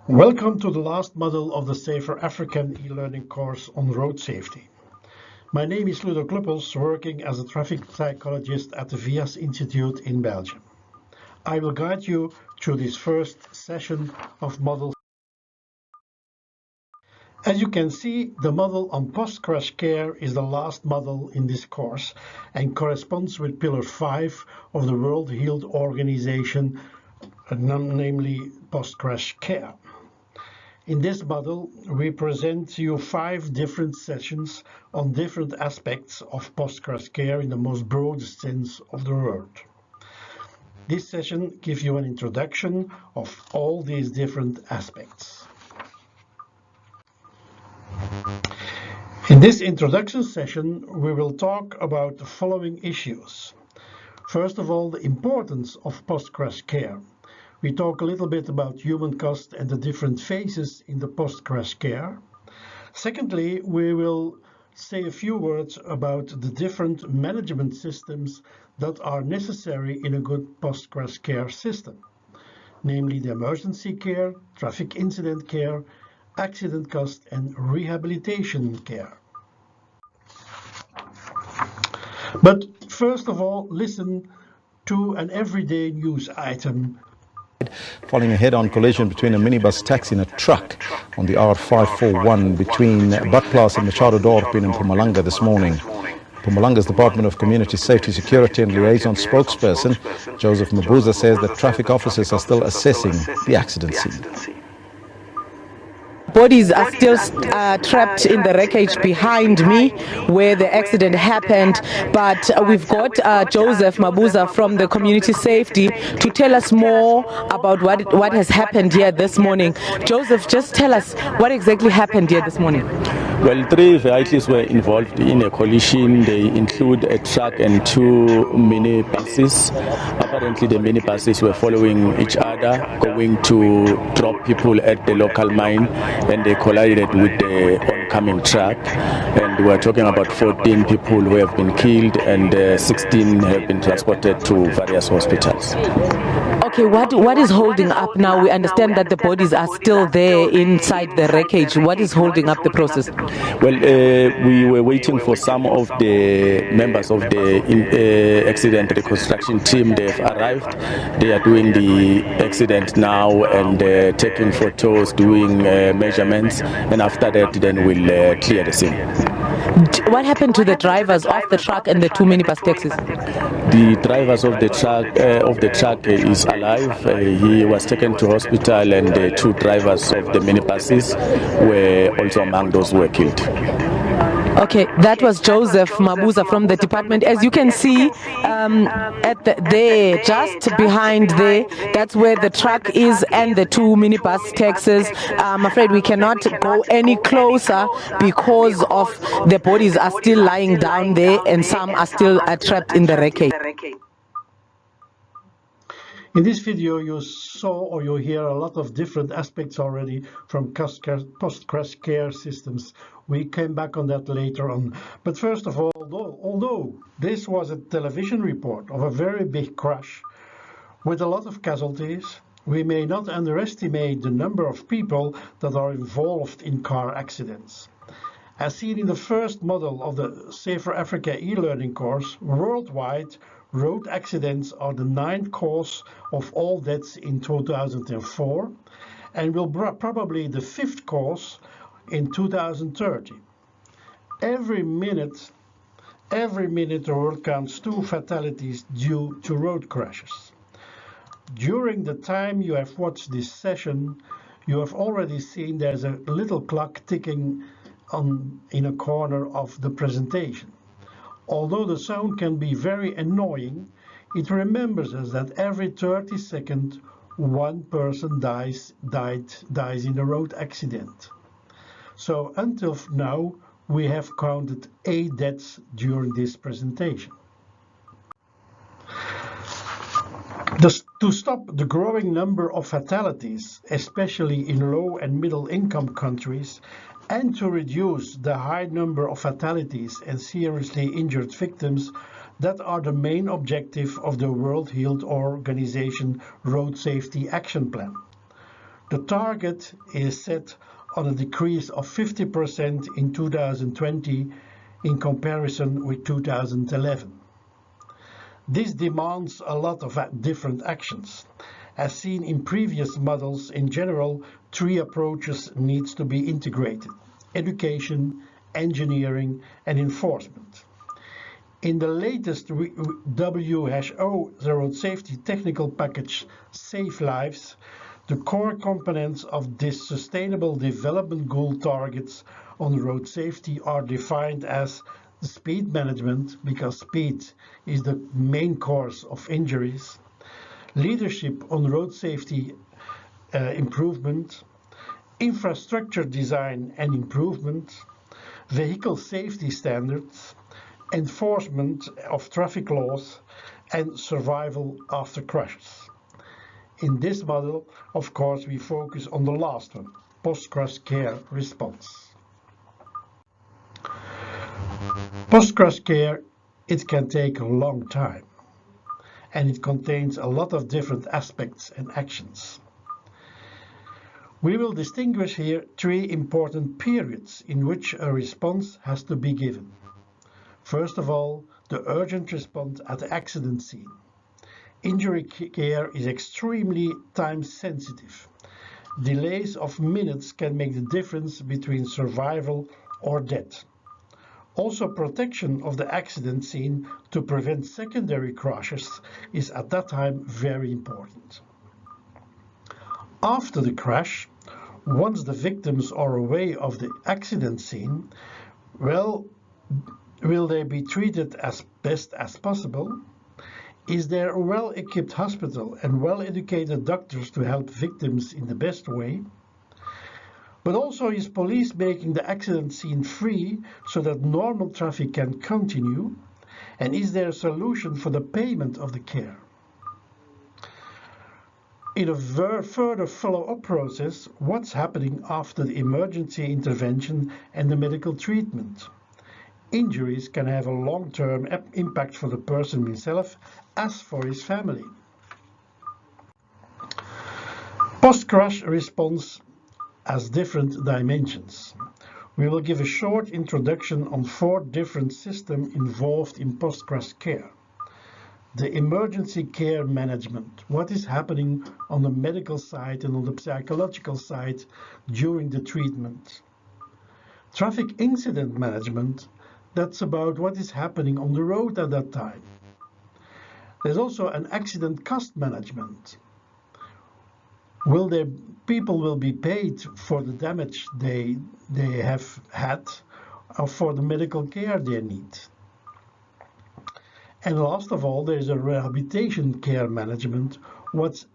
Welcome to the last module of the Safer African e-learning course on road safety. My name is Ludo Kluppels, working as a traffic psychologist at the VIAS Institute in Belgium. I will guide you through this first session of module. As you can see, the model on post-crash care is the last model in this course and corresponds with Pillar 5 of the World Health Organization, namely post-crash care. In this model, we present to you 5 different sessions on different aspects of post-crash care in the most broadest sense of the word. This session gives you an introduction of all these different aspects. In this introduction session, we will talk about the following issues. First of all, the importance of post-crash care. We talk a little bit about human cost and the different phases in the post-crash care. Secondly, we will say a few words about the different management systems that are necessary in a good post-crash care system, namely the emergency care, traffic incident care, accident cost, and rehabilitation care. But first of all, listen to an everyday news item. Following a head-on collision between a minibus taxi and a truck on the R541 between Butplaas and Machado Dorp in Mpumalanga this morning. Mpumalanga's Department of Community Safety, Security and Liaison spokesperson, Joseph Mabuza, says that traffic officers are still assessing the accident scene. Bodies are still trapped in the wreckage behind me where the accident happened, but we've got Joseph Mabuza from the Community Safety to tell us more about what has happened here this morning. Joseph, just tell us what exactly happened here this morning. Well, 3 vehicles were involved in a collision. They include a truck and 2 minibuses. Apparently, the minibuses were following each other, going to drop people at the local mine, and they collided with the oncoming truck. And we're talking about 14 people who have been killed, and 16 have been transported to various hospitals. Okay, what is holding up now? We understand that the bodies are still there inside the wreckage. What is holding up the process? Well, we were waiting for some of the members of the accident reconstruction team. They've arrived. They are doing the accident now and taking photos, doing measurements, and after that then we'll clear the scene. What happened to the drivers of the truck and the 2 minibus taxis? The drivers of the truck is alive. He was taken to hospital, and the 2 drivers of the minibuses were also among those who were killed. Okay, that was Joseph Mabuza from the department. As you can see, there, just behind there, that's where the truck is and the 2 minibus taxis. I'm afraid we cannot go any closer because of the bodies are still lying down there and some are still trapped in the wreckage. In this video, you saw or you hear a lot of different aspects already from post-crash care systems. We came back on that later on. But first of all, although this was a television report of a very big crash with a lot of casualties, we may not underestimate the number of people that are involved in car accidents. As seen in the first model of the Safer Africa e-learning course, worldwide, road accidents are the 9th cause of all deaths in 2004 and will probably the 5th cause in 2030. Every minute the world counts 2 fatalities due to road crashes. During the time you have watched this session, you have already seen there's a little clock ticking in a corner of the presentation. Although the sound can be very annoying, it remembers us that every 30 seconds, 1 person dies in a road accident. So until now, we have counted 8 deaths during this presentation. To stop the growing number of fatalities, especially in low and middle income countries, and to reduce the high number of fatalities and seriously injured victims that are the main objective of the World Health Organization Road Safety Action Plan. The target is set on a decrease of 50% in 2020 in comparison with 2011. This demands a lot of different actions. As seen in previous models, in general, 3 approaches need to be integrated: education, engineering, and enforcement. In the latest WHO Road Safety Technical Package, Safe Lives, the core components of this Sustainable Development Goal targets on road safety are defined as speed management, because speed is the main cause of injuries, leadership on road safety improvement, infrastructure design and improvement, vehicle safety standards, enforcement of traffic laws, and survival after crashes. In this model, of course, we focus on the last one, post-crash care response. Post-crash care, it can take a long time, and it contains a lot of different aspects and actions. We will distinguish here 3 important periods in which a response has to be given. First of all, the urgent response at the accident scene. Injury care is extremely time sensitive. Delays of minutes can make the difference between survival or death. Also, protection of the accident scene to prevent secondary crashes is at that time very important. After the crash, once the victims are away of the accident scene, well, will they be treated as best as possible? Is there a well-equipped hospital and well-educated doctors to help victims in the best way? But also, is police making the accident scene free so that normal traffic can continue? And is there a solution for the payment of the care? In a further follow-up process, what's happening after the emergency intervention and the medical treatment? Injuries can have a long-term impact for the person himself as for his family. Post-crash response has different dimensions. We will give a short introduction on 4 different systems involved in post-crash care. The emergency care management, what is happening on the medical side and on the psychological side during the treatment. Traffic incident management, that's about what is happening on the road at that time. There's also an accident cost management. People will be paid for the damage they have had or for the medical care they need. And last of all, there is a rehabilitation care management. What's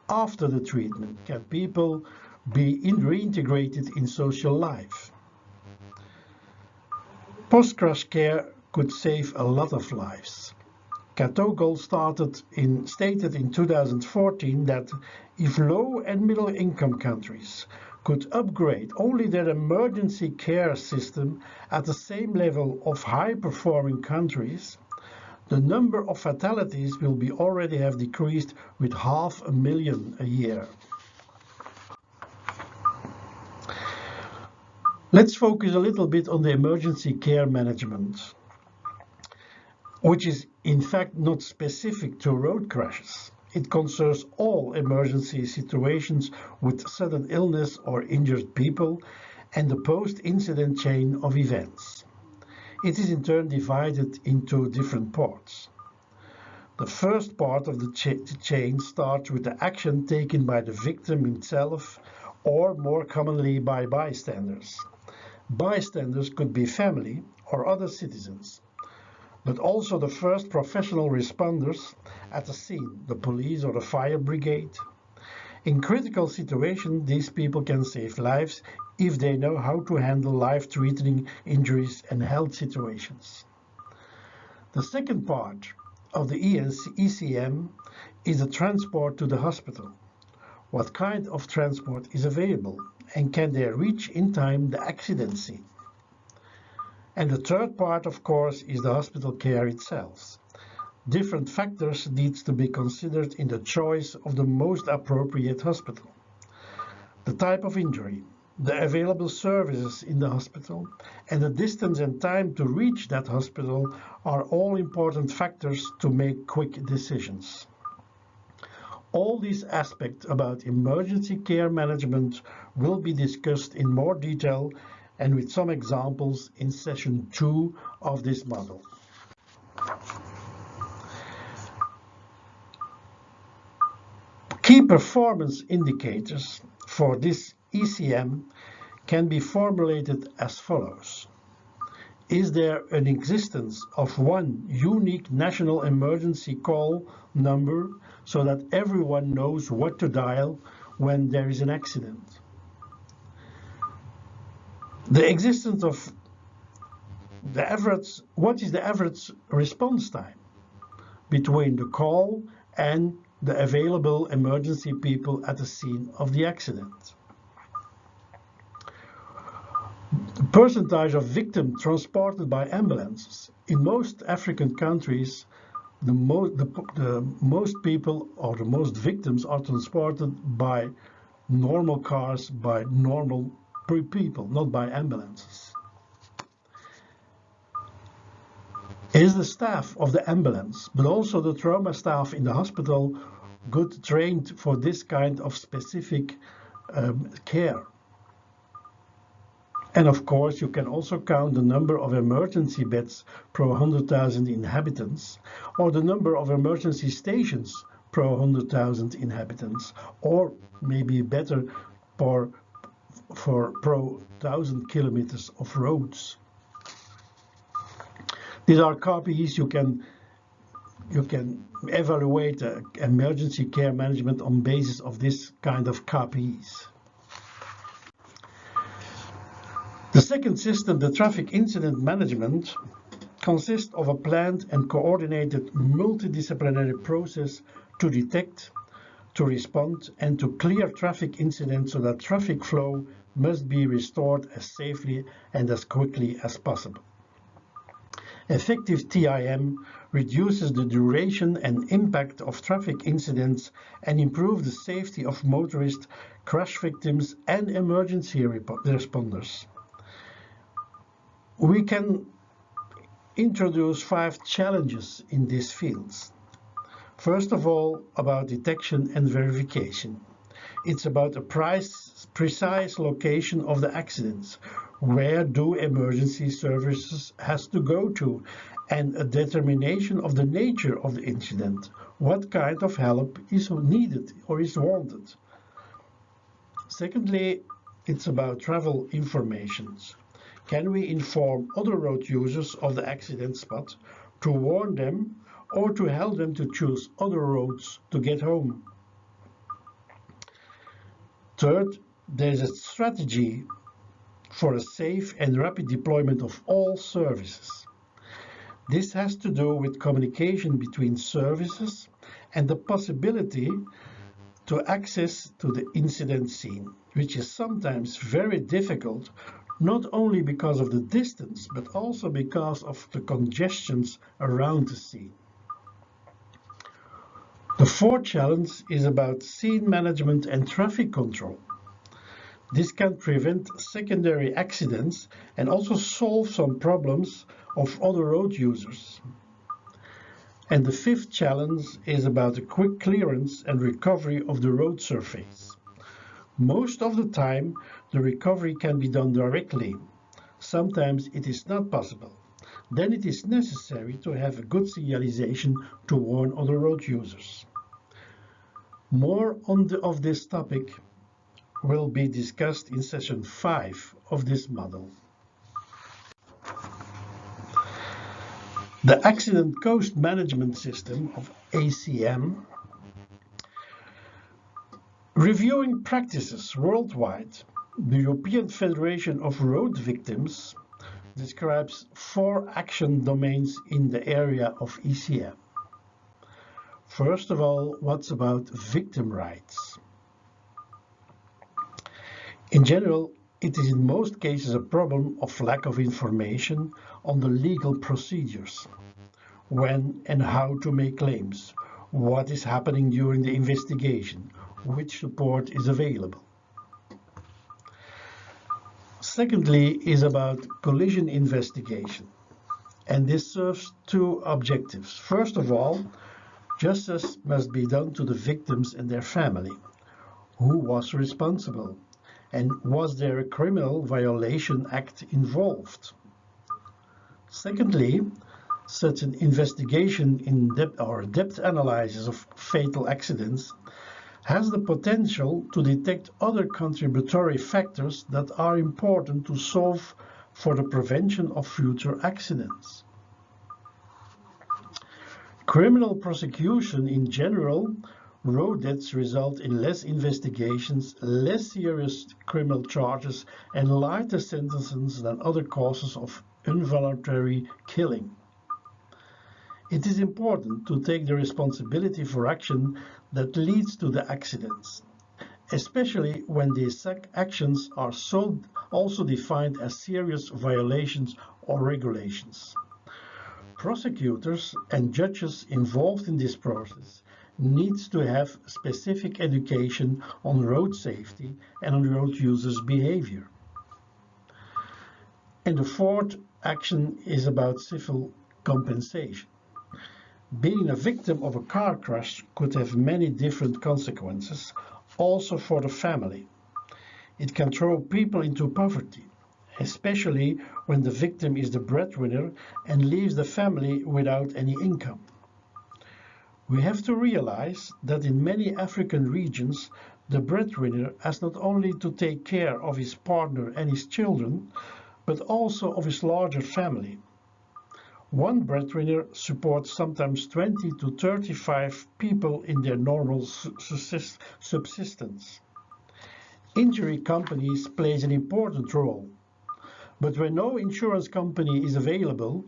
after the treatment? Can people be reintegrated in social life? Post-crash care could save a lot of lives. Katogol stated in 2014 that if low and middle income countries could upgrade only their emergency care system at the same level of high-performing countries, the number of fatalities will already have decreased with 500,000 a year. Let's focus a little bit on the emergency care management, which is in fact not specific to road crashes. It concerns all emergency situations with sudden illness or injured people and the post-incident chain of events. It is in turn divided into different parts. The first part of the chain starts with the action taken by the victim himself or more commonly by bystanders. Bystanders could be family or other citizens, but also the first professional responders at the scene, the police or the fire brigade. In critical situations, these people can save lives if they know how to handle life-threatening injuries and health situations. The second part of the ECM is the transport to the hospital. What kind of transport is available, and can they reach in time the accident scene? And the third part, of course, is the hospital care itself. Different factors need to be considered in the choice of the most appropriate hospital. the type of injury, the available services in the hospital, and the distance and time to reach that hospital are all important factors to make quick decisions. All these aspects about emergency care management will be discussed in more detail and with some examples in session 2 of this model. Key performance indicators for this ECM can be formulated as follows. Is there an existence of one unique national emergency call number so that everyone knows what to dial when there is an accident? The existence of what is the average response time between the call and the available emergency people at the scene of the accident? The percentage of victims transported by ambulances. In most African countries, the most people or the most victims are transported by normal cars, by normal people, not by ambulances. Is the staff of the ambulance, but also the trauma staff in the hospital, good trained for this kind of specific care? And of course, you can also count the number of emergency beds per 100,000 inhabitants, or the number of emergency stations per 100,000 inhabitants, or maybe better, per 1,000 kilometers of roads. These are KPIs you can evaluate emergency care management on basis of this kind of KPIs. The second system, the traffic incident management, consists of a planned and coordinated multidisciplinary process to detect, to respond, and to clear traffic incidents so that traffic flow must be restored as safely and as quickly as possible. Effective TIM reduces the duration and impact of traffic incidents and improves the safety of motorists, crash victims, and emergency responders. We can introduce 5 challenges in these fields. First of all, about detection and verification. It's about a precise location of the accidents. Where do emergency services has to go to? And a determination of the nature of the incident. What kind of help is needed or is wanted? Secondly, it's about travel informations. Can we inform other road users of the accident spot to warn them or to help them to choose other roads to get home? Third, there is a strategy for a safe and rapid deployment of all services. This has to do with communication between services and the possibility to access to the incident scene, which is sometimes very difficult, not only because of the distance, but also because of the congestions around the scene. The fourth challenge is about scene management and traffic control. This can prevent secondary accidents and also solve some problems of other road users. And the fifth challenge is about the quick clearance and recovery of the road surface. Most of the time, the recovery can be done directly. Sometimes it is not possible. Then it is necessary to have a good signalization to warn other road users. More of this topic will be discussed in session 5 of this model. The Accident Cost Management System of ACM. Reviewing practices worldwide, the European Federation of Road Victims describes 4 action domains in the area of ECM. First of all, what's about victim rights? In general, it is in most cases a problem of lack of information on the legal procedures, when and how to make claims, what is happening during the investigation, which support is available. Secondly is about collision investigation, and this serves two objectives. First of all, justice must be done to the victims and their family. Who was responsible? And was there a criminal violation act involved? Secondly, such an investigation in depth or depth analysis of fatal accidents has the potential to detect other contributory factors that are important to solve for the prevention of future accidents. Criminal prosecution in general, road deaths result in less investigations, less serious criminal charges, and lighter sentences than other causes of involuntary killing. It is important to take the responsibility for action that leads to the accidents, especially when these actions are also defined as serious violations or regulations. Prosecutors and judges involved in this process need to have specific education on road safety and on road users' behavior. And the fourth action is about civil compensation. Being a victim of a car crash could have many different consequences, also for the family. It can throw people into poverty, especially when the victim is the breadwinner and leaves the family without any income. We have to realize that in many African regions, the breadwinner has not only to take care of his partner and his children, but also of his larger family. One breadwinner supports sometimes 20 to 35 people in their normal subsistence. Injury companies play an important role, but when no insurance company is available,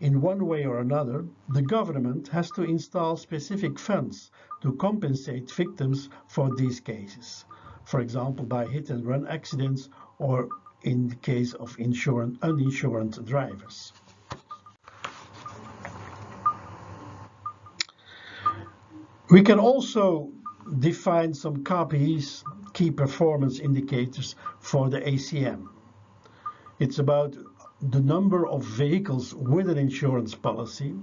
in one way or another, the government has to install specific funds to compensate victims for these cases, for example by hit-and-run accidents or in the case of uninsured drivers. We can also define some KPIs, key performance indicators, for the ACM. It's about the number of vehicles with an insurance policy,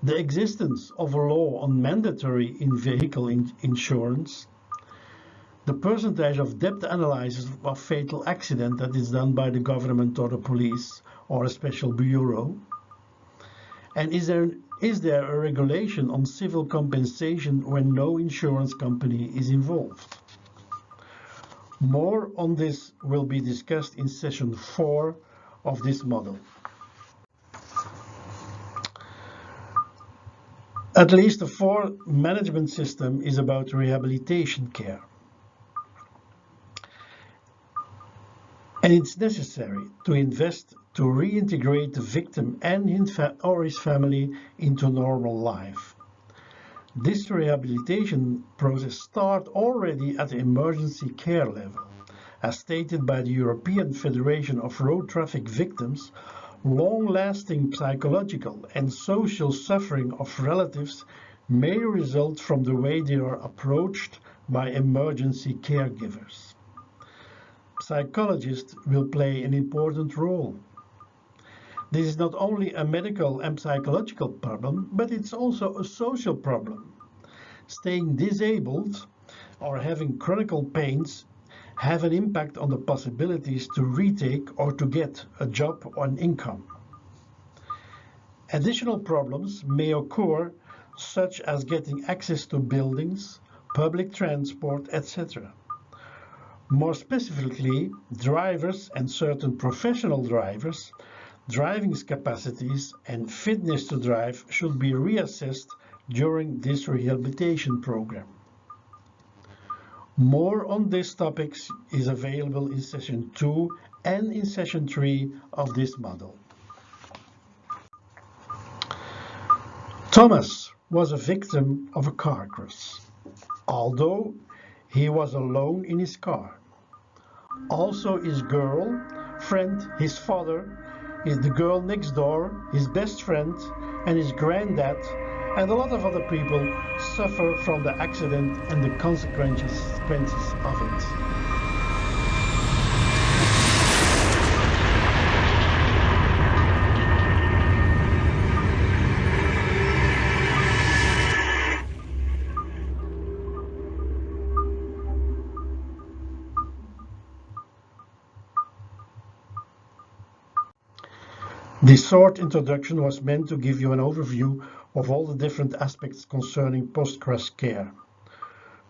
the existence of a law on mandatory in-vehicle insurance, the percentage of depth analysis of fatal accident that is done by the government or the police or a special bureau, and is there a regulation on civil compensation when no insurance company is involved? More on this will be discussed in session 4 of this model. At least the fourth management system is about rehabilitation care. And it's necessary to invest to reintegrate the victim and his family into normal life. This rehabilitation process starts already at the emergency care level. As stated by the European Federation of Road Traffic Victims, long-lasting psychological and social suffering of relatives may result from the way they are approached by emergency caregivers. Psychologists will play an important role. This is not only a medical and psychological problem, but it's also a social problem. Staying disabled or having chronic pains have an impact on the possibilities to retake or to get a job or an income. Additional problems may occur, such as getting access to buildings, public transport, etc. More specifically, drivers and certain professional drivers, driving capacities and fitness to drive should be reassessed during this rehabilitation program. More on these topics is available in session 2 and in session 3 of this model. Thomas was a victim of a car crash, although he was alone in his car. Also his girlfriend, his father, the girl next door, his best friend, and his granddad, and a lot of other people suffer from the accident and the consequences of it. This short introduction was meant to give you an overview of all the different aspects concerning post-crash care.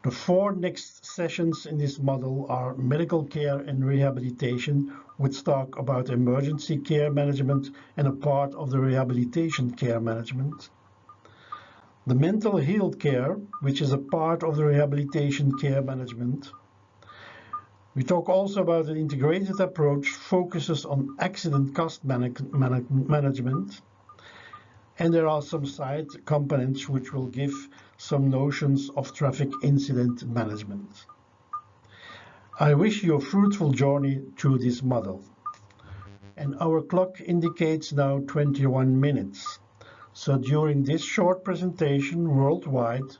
The 4 next sessions in this model are medical care and rehabilitation, which talk about emergency care management and a part of the rehabilitation care management. The mental health care, which is a part of the rehabilitation care management. We talk also about an integrated approach, focuses on accident cost management. And there are some side components which will give some notions of traffic incident management. I wish you a fruitful journey through this model. And our clock indicates now 21 minutes. So during this short presentation worldwide,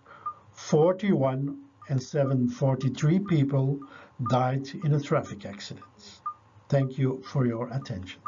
41 and 743 people died in a traffic accident. Thank you for your attention.